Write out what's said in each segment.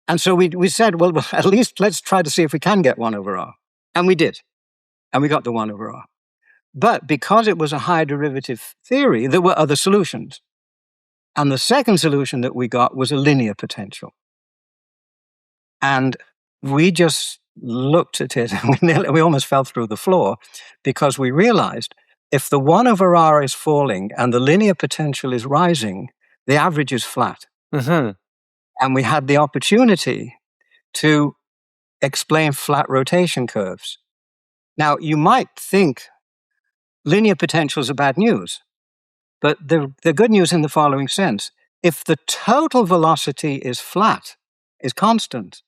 And so we said, well, at least let's try to see if we can get 1 over r. And we did. And we got the 1 over r. But because it was a high derivative theory, there were other solutions. And the second solution that we got was a linear potential. And we just looked at it and we almost fell through the floor because we realized if the 1 over r is falling and the linear potential is rising, the average is flat. Mm-hmm. And we had the opportunity to explain flat rotation curves. Now, you might think linear potentials are bad news, but they're good news in the following sense. If the total velocity is flat, is constant,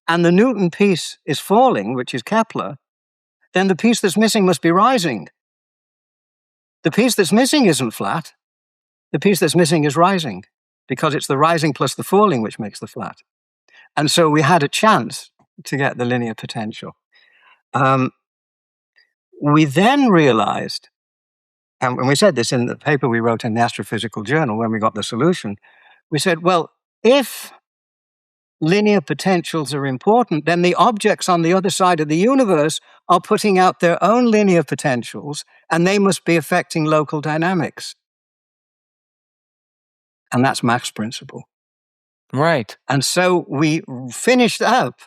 and the Newton piece is falling, which is Kepler, then the piece that's missing must be rising. The piece that's missing isn't flat. The piece that's missing is rising, because it's the rising plus the falling which makes the flat. And so we had a chance to get the linear potential. We then realized, and we said this in the paper we wrote in the Astrophysical Journal when we got the solution, we said, well, if linear potentials are important, then the objects on the other side of the universe are putting out their own linear potentials, and they must be affecting local dynamics. And that's Mach's principle. Right. And so we finished up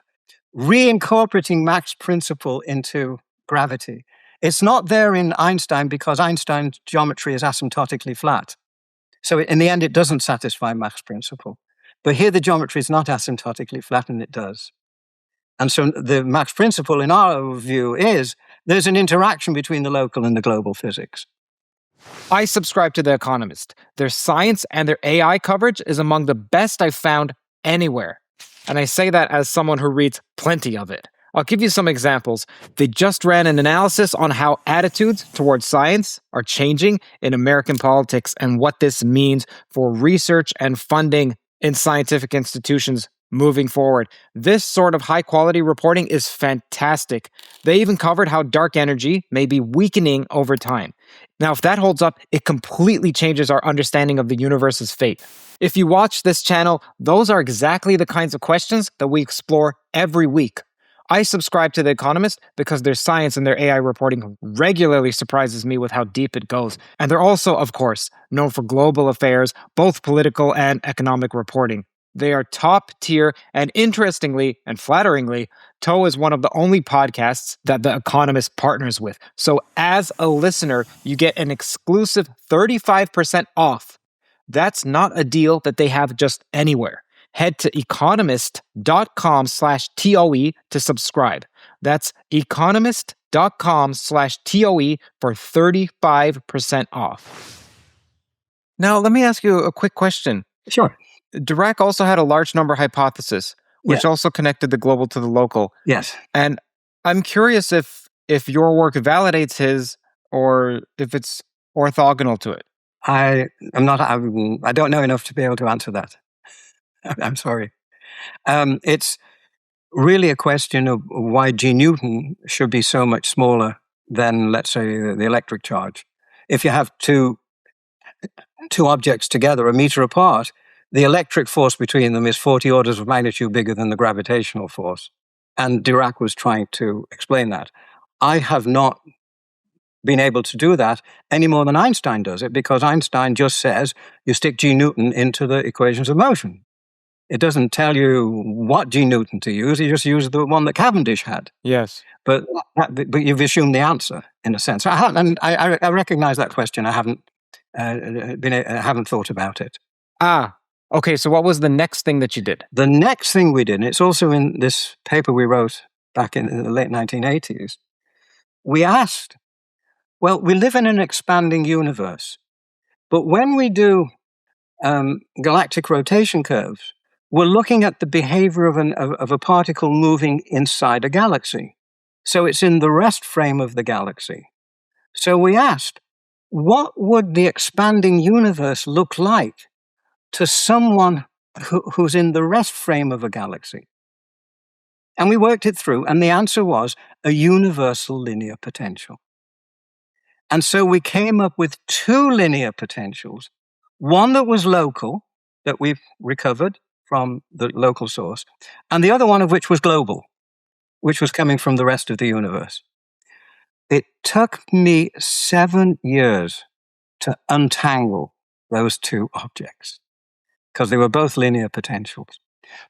reincorporating Mach's principle into gravity. It's not there in Einstein because Einstein's geometry is asymptotically flat. So in the end, it doesn't satisfy Mach's principle. But here the geometry is not asymptotically flat, and it does. And so the Mach's principle, in our view, is there's an interaction between the local and the global physics. I subscribe to The Economist. Their science and their AI coverage is among the best I've found anywhere. And I say that as someone who reads plenty of it. I'll give you some examples. They just ran an analysis on how attitudes towards science are changing in American politics and what this means for research and funding in scientific institutions moving forward. This sort of high-quality reporting is fantastic. They even covered how dark energy may be weakening over time. Now, if that holds up, it completely changes our understanding of the universe's fate. If you watch this channel, those are exactly the kinds of questions that we explore every week. I subscribe to The Economist because their science and their AI reporting regularly surprises me with how deep it goes. And they're also, of course, known for global affairs, both political and economic reporting. They are top tier, and interestingly and flatteringly, TOE is one of the only podcasts that The Economist partners with. So as a listener, you get an exclusive 35% off. That's not a deal that they have just anywhere. Head to economist.com/TOE to subscribe. That's economist.com/TOE for 35% off. Now, let me ask you a quick question. Sure. Dirac also had a large number hypothesis, which also connected the global to the local. Yes. And I'm curious if your work validates his or if it's orthogonal to it. I don't know enough to be able to answer that. I'm sorry. It's really a question of why G Newton should be so much smaller than, let's say, the electric charge. If you have two objects together a meter apart, the electric force between them is 40 orders of magnitude bigger than the gravitational force. And Dirac was trying to explain that. I have not been able to do that any more than Einstein does it, because Einstein just says you stick G Newton into the equations of motion. It doesn't tell you what G Newton to use. You just use the one that Cavendish had. Yes. But you've assumed the answer, in a sense. I recognize that question. I haven't thought about it. Okay, so what was the next thing that you did? The next thing we did, and it's also in this paper we wrote back in the late 1980s, we asked, well, we live in an expanding universe, but when we do galactic rotation curves, we're looking at the behavior of a particle moving inside a galaxy. So it's in the rest frame of the galaxy. So we asked, what would the expanding universe look like to someone who's in the rest frame of a galaxy? And we worked it through, and the answer was a universal linear potential. And so we came up with two linear potentials, one that was local, that we've recovered from the local source, and the other one of which was global, which was coming from the rest of the universe. It took me 7 years to untangle those two objects because they were both linear potentials.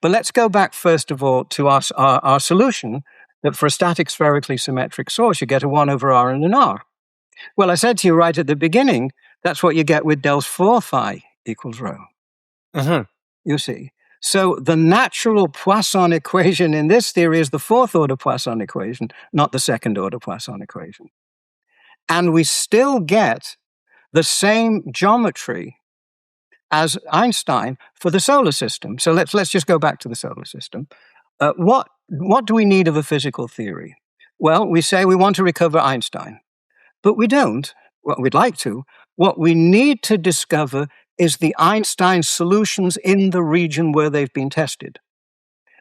But let's go back, first of all, to our solution that for a static spherically symmetric source, you get a 1 over r and an r. Well, I said to you right at the beginning, that's what you get with del 4 phi equals rho. You see. So the natural Poisson equation in this theory is the fourth order Poisson equation, not the second order Poisson equation. And we still get the same geometry as Einstein for the solar system. So let's just go back to the solar system. What do we need of a physical theory? Well, we say we want to recover Einstein, but we don't. Well, we'd like to. What we need to discover is the Einstein solutions in the region where they've been tested.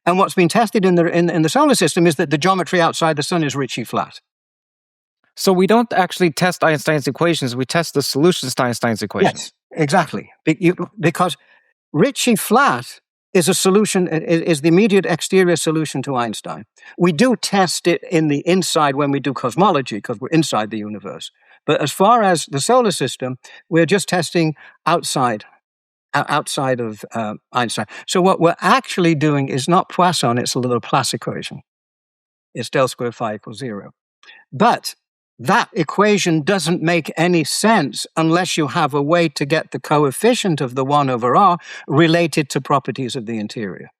And what's been tested in the solar system is that the geometry outside the sun is Ricci flat. So we don't actually test Einstein's equations, we test the solutions to Einstein's equations. Yes, exactly. Because Ricci flat is a solution, is the immediate exterior solution to Einstein. We do test it in the inside when we do cosmology, because we're inside the universe. But as far as the solar system, we're just testing outside of Einstein. So what we're actually doing is not Poisson, it's a Laplace equation. It's del squared phi equals 0. But that equation doesn't make any sense unless you have a way to get the coefficient of the 1 over r related to properties of the interior.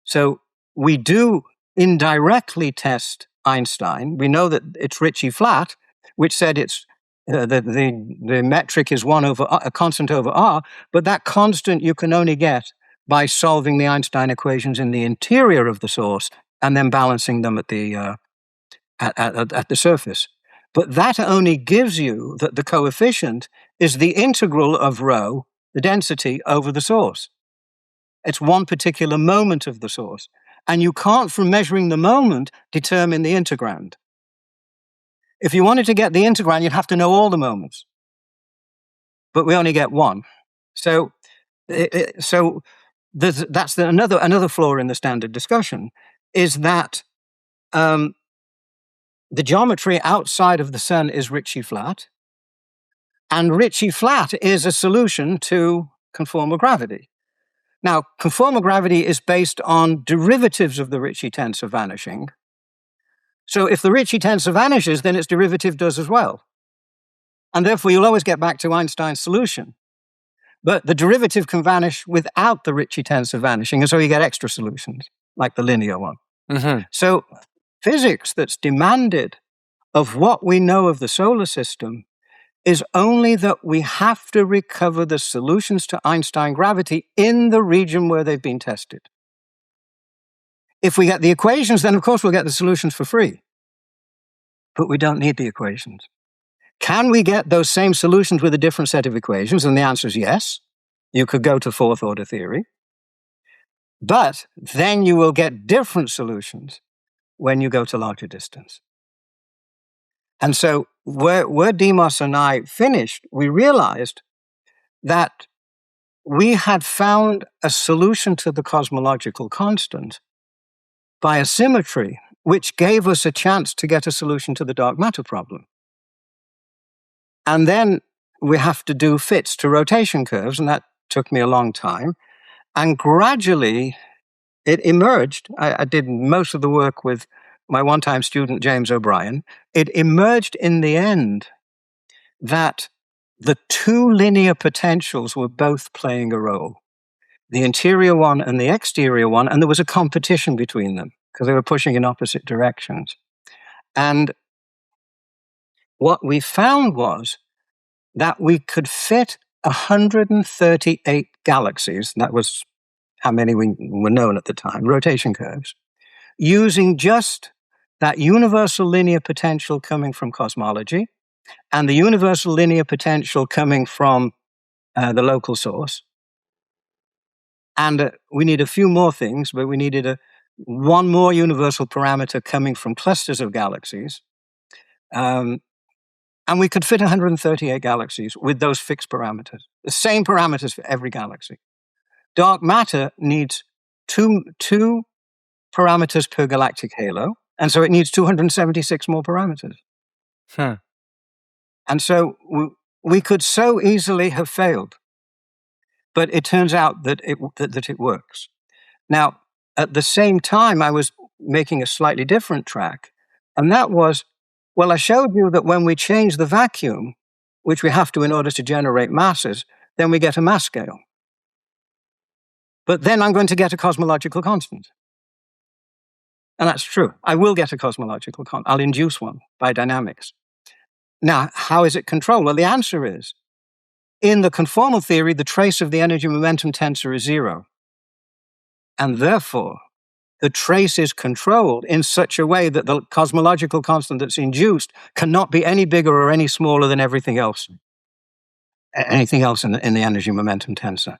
So we do indirectly test Einstein. We know that it's Ricci flat, which said it's the metric is 1 over a constant over r, but that constant you can only get by solving the Einstein equations in the interior of the source and then balancing them at the surface. But that only gives you that the coefficient is the integral of rho, the density, over the source. It's one particular moment of the source. And you can't, from measuring the moment, determine the integrand. If you wanted to get the integrand, you'd have to know all the moments. But we only get one. So that's another flaw in the standard discussion, is that the geometry outside of the sun is Ricci flat, and Ricci flat is a solution to conformal gravity. Now, conformal gravity is based on derivatives of the Ricci tensor vanishing. So if the Ricci tensor vanishes, then its derivative does as well. And therefore, you'll always get back to Einstein's solution. But the derivative can vanish without the Ricci tensor vanishing, and so you get extra solutions, like the linear one. So physics that's demanded of what we know of the solar system is only that we have to recover the solutions to Einstein gravity in the region where they've been tested. If we get the equations, then of course we'll get the solutions for free. But we don't need the equations. Can we get those same solutions with a different set of equations? And the answer is yes. You could go to fourth order theory. But then you will get different solutions when you go to larger distance. And so where Demos and I finished, we realized that we had found a solution to the cosmological constant by a symmetry, which gave us a chance to get a solution to the dark matter problem. And then we have to do fits to rotation curves, and that took me a long time. And gradually, it emerged. I did most of the work with my one-time student, James O'Brien. It emerged in the end that the two linear potentials were both playing a role, the interior one and the exterior one, and there was a competition between them because they were pushing in opposite directions. And what we found was that we could fit 138 galaxies, that was how many we were known at the time, rotation curves, using just that universal linear potential coming from cosmology and the universal linear potential coming from the local source. And we need a few more things, but we needed one more universal parameter coming from clusters of galaxies. And we could fit 138 galaxies with those fixed parameters, the same parameters for every galaxy. Dark matter needs two parameters per galactic halo, and so it needs 276 more parameters. Huh. And so we could so easily have failed, but it turns out that it works. Now, at the same time, I was making a slightly different track, and that was, well, I showed you that when we change the vacuum, which we have to in order to generate masses, then we get a mass scale. But then I'm going to get a cosmological constant. And that's true. I will get a cosmological constant. I'll induce one by dynamics. Now, how is it controlled? Well, the answer is, in the conformal theory, the trace of the energy momentum tensor is 0. And therefore, the trace is controlled in such a way that the cosmological constant that's induced cannot be any bigger or any smaller than anything else in the energy momentum tensor.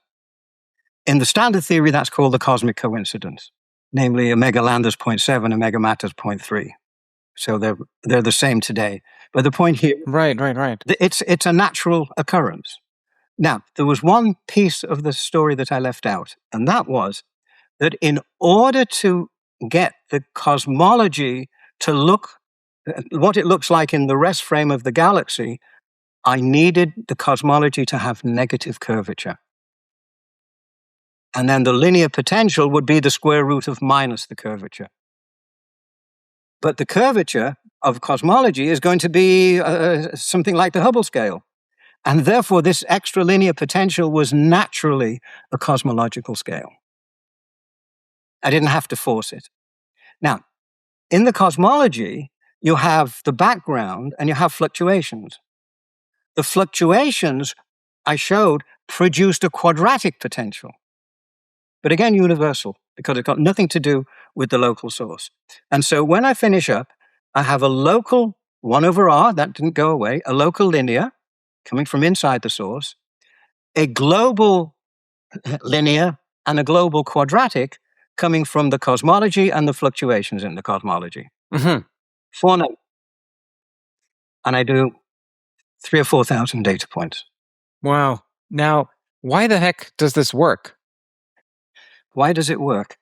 In the standard theory, that's called the cosmic coincidence, namely omega lambda is 0.7, omega matter is 0.3. So they're the same today. But the point here, Right. it's a natural occurrence. Now, there was one piece of the story that I left out, and that was that in order to get the cosmology to look what it looks like in the rest frame of the galaxy, I needed the cosmology to have negative curvature. And then the linear potential would be the square root of minus the curvature. But the curvature of cosmology is going to be something like the Hubble scale. And therefore, this extra linear potential was naturally a cosmological scale. I didn't have to force it. Now, in the cosmology, you have the background and you have fluctuations. The fluctuations, I showed, produced a quadratic potential. But again, universal, because it's got nothing to do with the local source. And so when I finish up, I have a local 1 over r, that didn't go away, a local linear coming from inside the source, a global linear and a global quadratic coming from the cosmology and the fluctuations in the cosmology. Mm-hmm. 4 notes. And I do 3,000 or 4,000 data points. Wow. Now, why the heck does this work? Why does it work?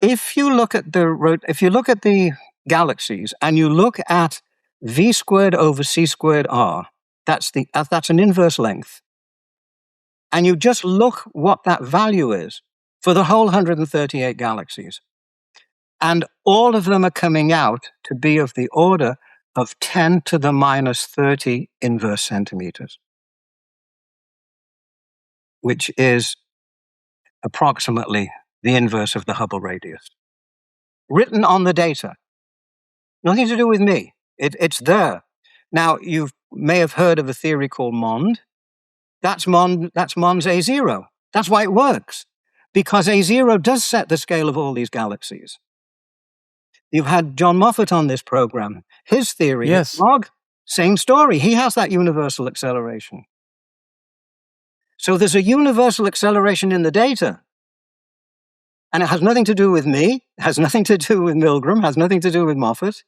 If you look at the galaxies and you look at v squared over c squared r, that's an inverse length, and you just look what that value is for the whole 138 galaxies, and all of them are coming out to be of the order of 10 to the minus 30 inverse centimeters, which is approximately the inverse of the Hubble radius. Written on the data. Nothing to do with me. It's there. Now, you may have heard of a theory called Mond. That's Mond's A0. That's why it works. Because A0 does set the scale of all these galaxies. You've had John Moffat on this program. His theory, Yes. log, same story. He has that universal acceleration. So there's a universal acceleration in the data. And it has nothing to do with me, has nothing to do with Milgram, has nothing to do with Moffat.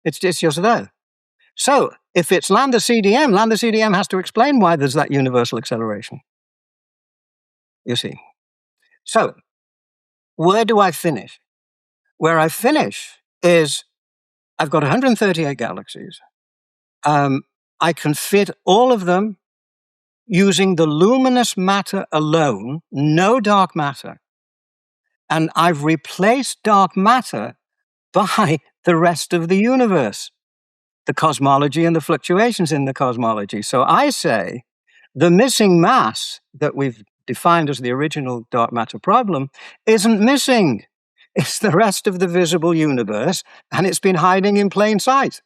It's just there. So if it's lambda CDM has to explain why there's that universal acceleration. You see. So where do I finish? Where I finish is I've got 138 galaxies. I can fit all of them using the luminous matter alone, no dark matter. And I've replaced dark matter by the rest of the universe, the cosmology and the fluctuations in the cosmology. So I say the missing mass that we've defined as the original dark matter problem isn't missing. It's the rest of the visible universe, and it's been hiding in plain sight.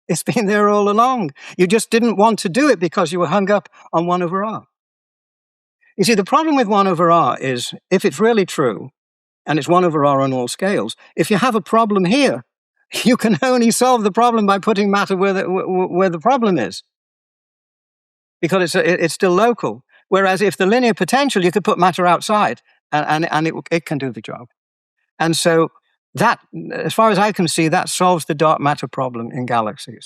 It's been there all along. You just didn't want to do it because you were hung up on 1 over r. You see, the problem with 1 over r is, if it's really true, and it's 1 over r on all scales, if you have a problem here, you can only solve the problem by putting matter where the problem is, because it's still local. Whereas if the linear potential, you could put matter outside, and it can do the job. And so that, as far as I can see, that solves the dark matter problem in galaxies.